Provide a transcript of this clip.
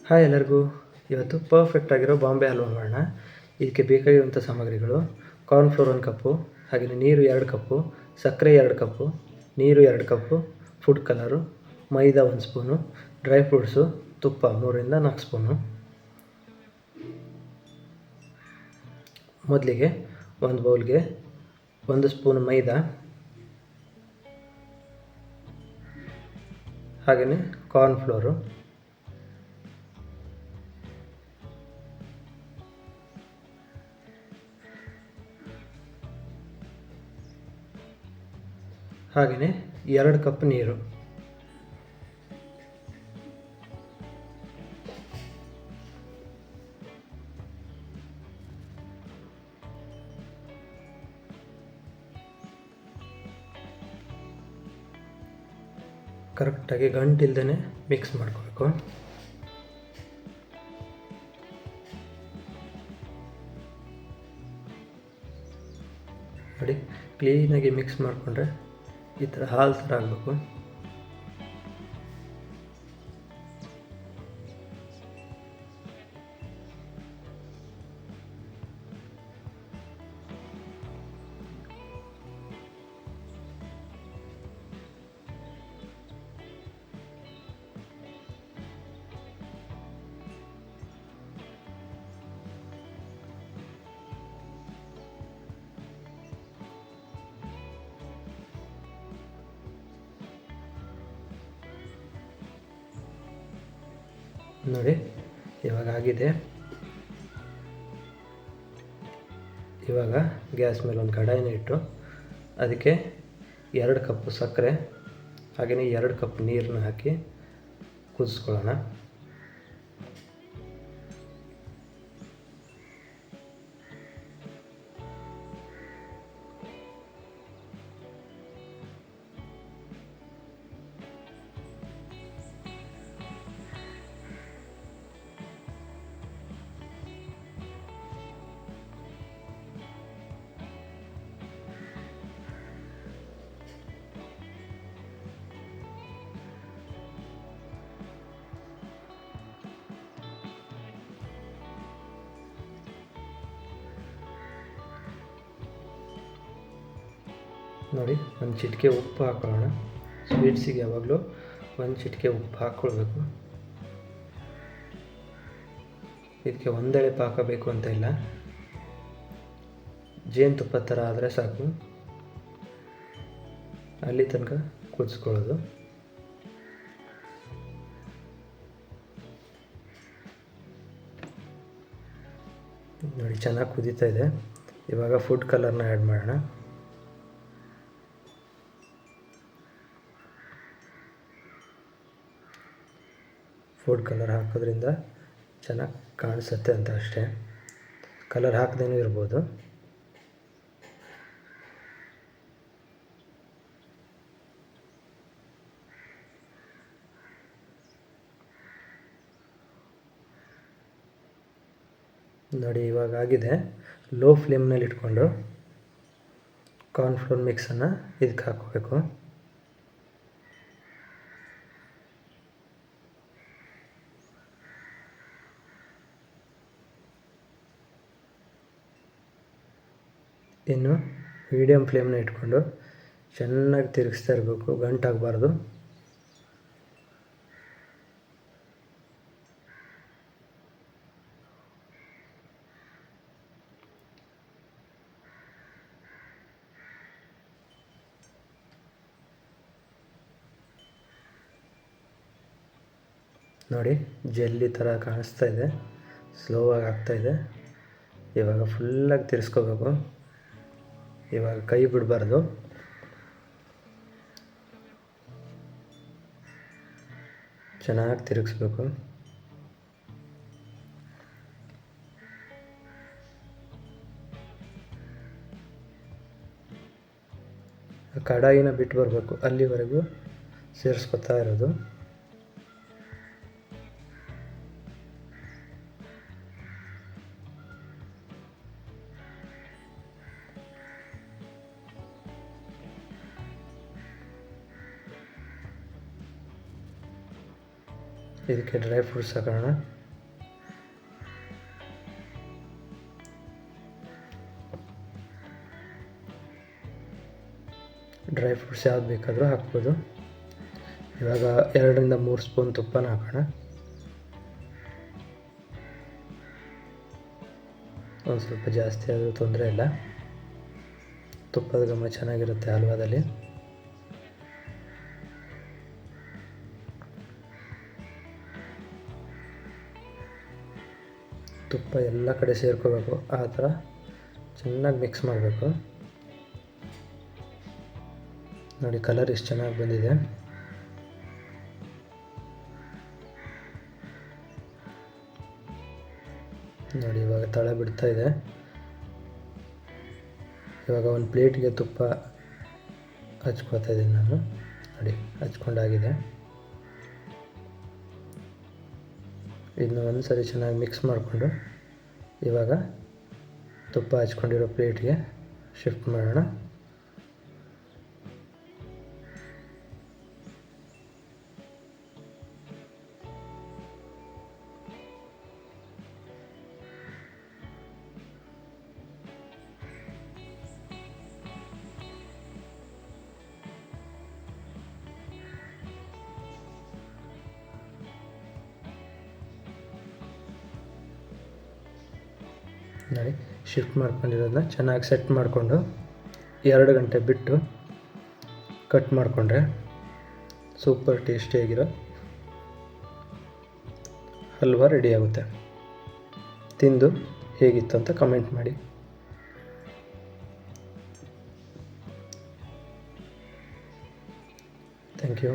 Hi ಎಲ್ಲರಿಗೂ. ಇವತ್ತು perfect ಆಗಿರೋ ಬಾಂಬೆ ಹಲ್ವಾ ಮಾಡೋಣ. ಇದಕ್ಕೆ ಬೇಕಾಗಿರುವಂಥ ಸಾಮಗ್ರಿಗಳು: ಕಾರ್ನ್ಫ್ಲೋರ್ 1 ಕಪ್ಪು, ಹಾಗೆಯೇ ನೀರು 2 ಕಪ್ಪು, ಸಕ್ಕರೆ 2 ಕಪ್ಪು, ನೀರು 2 ಕಪ್ಪು, ಫುಡ್ ಕಲರು, ಮೈದಾ 1 ಸ್ಪೂನು, ಡ್ರೈ ಫ್ರೂಟ್ಸು, ತುಪ್ಪ 3ರಿಂದ 4 ಸ್ಪೂನು. ಮೊದಲಿಗೆ ಒಂದು ಬೌಲ್ಗೆ 1 ಸ್ಪೂನ್ ಮೈದಾ, ಹಾಗೆಯೇ ಕಾರ್ನ್ಫ್ಲೋರು, ಹಾಗೆಯೇ 2 ಕಪ್ ನೀರು. ಕರೆಕ್ಟಾಗಿ ಗಂಟಿಲ್ದೇ ಮಿಕ್ಸ್ ಮಾಡ್ಕೋಬೇಕು. ನೋಡಿ, ಕ್ಲೀನಾಗಿ ಮಿಕ್ಸ್ ಮಾಡಿಕೊಂಡ್ರೆ ಈ ಥರ ಹಾಲು ಥರ ಆಗಬೇಕು. ನೋಡಿ, ಇವಾಗ ಆಗಿದೆ. ಇವಾಗ ಗ್ಯಾಸ್ ಮೇಲೆ ಒಂದು ಕಡಾಯಿನ ಇಟ್ಟು ಅದಕ್ಕೆ 2 ಕಪ್ಪು ಸಕ್ಕರೆ ಹಾಗೆಯೇ 2 ಕಪ್ ನೀರನ್ನ ಹಾಕಿ ಕುದಿಸ್ಕೊಳ್ಳೋಣ. ನೋಡಿ, ಒಂದು ಚಿಟಿಕೆ ಉಪ್ಪು ಹಾಕೊಳ್ಳೋಣ. ಸ್ವೀಟ್ಸಿಗೆ ಯಾವಾಗಲೂ ಒಂದು ಚಿಟಿಕೆ ಉಪ್ಪು ಹಾಕ್ಕೊಳ್ಬೇಕು. ಇದಕ್ಕೆ ಒಂದೆಳೆ ಪಾಕ ಬೇಕು ಅಂತ ಇಲ್ಲ, ಜೇನುತುಪ್ಪ ಥರ ಆದರೆ ಸಾಕು. ಅಲ್ಲಿ ತನಕ ಕುದಿಸ್ಕೊಳ್ಳೋದು. ನೋಡಿ, ಚೆನ್ನಾಗಿ ಕುದೀತಾ ಇದೆ. ಇವಾಗ ಫುಡ್ ಕಲರ್ನ ಆ್ಯಡ್ ಮಾಡೋಣ. ಫುಡ್ ಕಲರ್ ಹಾಕೋದ್ರಿಂದ ಚೆನ್ನಾಗಿ ಕಾಣಿಸುತ್ತೆ ಅಂತ ಅಷ್ಟೇ. ಕಲರ್ ಹಾಕದೇನೂ ಇರ್ಬೋದು. ನೋಡಿ, ಇವಾಗ ಆಗಿದೆ. ಲೋ ಫ್ಲೇಮ್ನಲ್ಲಿ ಇಟ್ಕೊಂಡು ಕಾರ್ನ್ಫ್ಲೋರ್ ಮಿಕ್ಸನ್ನು ಇದಕ್ಕೆ ಹಾಕೋಬೇಕು. ಇನ್ನು ಮೀಡಿಯಮ್ ಫ್ಲೇಮ್ನ ಇಟ್ಕೊಂಡು ಚೆನ್ನಾಗಿ ತಿರುಗಿಸ್ತಾ ಇರಬೇಕು, ಗಂಟಾಗಬಾರ್ದು. ನೋಡಿ, ಜೆಲ್ಲಿ ಥರ ಕಾಣಿಸ್ತಾ ಇದೆ, ಸ್ಲೋವಾಗಿ ಆಗ್ತಾಯಿದೆ. ಇವಾಗ ಫುಲ್ಲಾಗಿ ತಿರ್ಸ್ಕೋಬೇಕು. ಇವಾಗ ಕೈ ಬಿಡಬಾರ್ದು. ಚೆನ್ನಾಗಿ ತಿರುಗಿಸ್ಬೇಕು. ಕಡಾಯಿನ ಬಿಟ್ಟು ಬರಬೇಕು, ಅಲ್ಲಿವರೆಗೂ ಸೇರಿಸ್ಕೊತಾ ಇರೋದು. ಇದಕ್ಕೆ ಡ್ರೈ ಫ್ರೂಟ್ಸ್ ಹಾಕೋಣ. ಡ್ರೈ ಫ್ರೂಟ್ಸ್ ಯಾವ್ದು ಬೇಕಾದರೂ ಹಾಕ್ಬೋದು. ಇವಾಗ 2-3 ಸ್ಪೂನ್ ತುಪ್ಪನ ಹಾಕೋಣ. ಒಂದು ಸ್ವಲ್ಪ ಜಾಸ್ತಿ ಆದರೂ ತೊಂದರೆ ಇಲ್ಲ, ತುಪ್ಪದ ಘಮ ಚೆನ್ನಾಗಿರುತ್ತೆ ಹಲ್ವಾದಲ್ಲಿ. ತುಪ್ಪ ಎಲ್ಲ ಕಡೆ ಸೇರ್ಕೋಬೇಕು, ಆ ಥರ ಚೆನ್ನಾಗಿ ಮಿಕ್ಸ್ ಮಾಡಬೇಕು. ನೋಡಿ ಕಲರ್ ಎಷ್ಟು ಚೆನ್ನಾಗಿ ಬಂದಿದೆ. ನೋಡಿ ಇವಾಗ ತಳ ಬಿಡ್ತಾ ಇದೆ. ಇವಾಗ ಒಂದು ಪ್ಲೇಟ್ಗೆ ತುಪ್ಪ ಹಚ್ಕೋತಾ ಇದ್ದೀನಿ ನಾನು. ನೋಡಿ ಹಚ್ಕೊಂಡಾಗಿದೆ. ಇದನ್ನ ಒಂದು ಸರಿ ಚೆನ್ನಾಗಿ ಮಿಕ್ಸ್ ಮಾಡಿಕೊಂಡು ಇವಾಗ ತುಪ್ಪ ಹಚ್ಕೊಂಡಿರೋ ಪ್ಲೇಟ್ಗೆ ಶಿಫ್ಟ್ ಮಾಡೋಣ. ನೋಡಿ ಶಿಫ್ಟ್ ಮಾಡ್ಕೊಂಡಿರೋದನ್ನ ಚೆನ್ನಾಗಿ ಸೆಟ್ ಮಾಡಿಕೊಂಡು 2 ಗಂಟೆ ಬಿಟ್ಟು ಕಟ್ ಮಾಡಿಕೊಂಡ್ರೆ ಸೂಪರ್ ಟೇಸ್ಟಿಯಾಗಿರೋ ಹಲ್ವಾ ರೆಡಿ ಆಗುತ್ತೆ. ತಿಂದು ಹೇಗಿತ್ತು ಅಂತ ಕಮೆಂಟ್ ಮಾಡಿ. Thank you.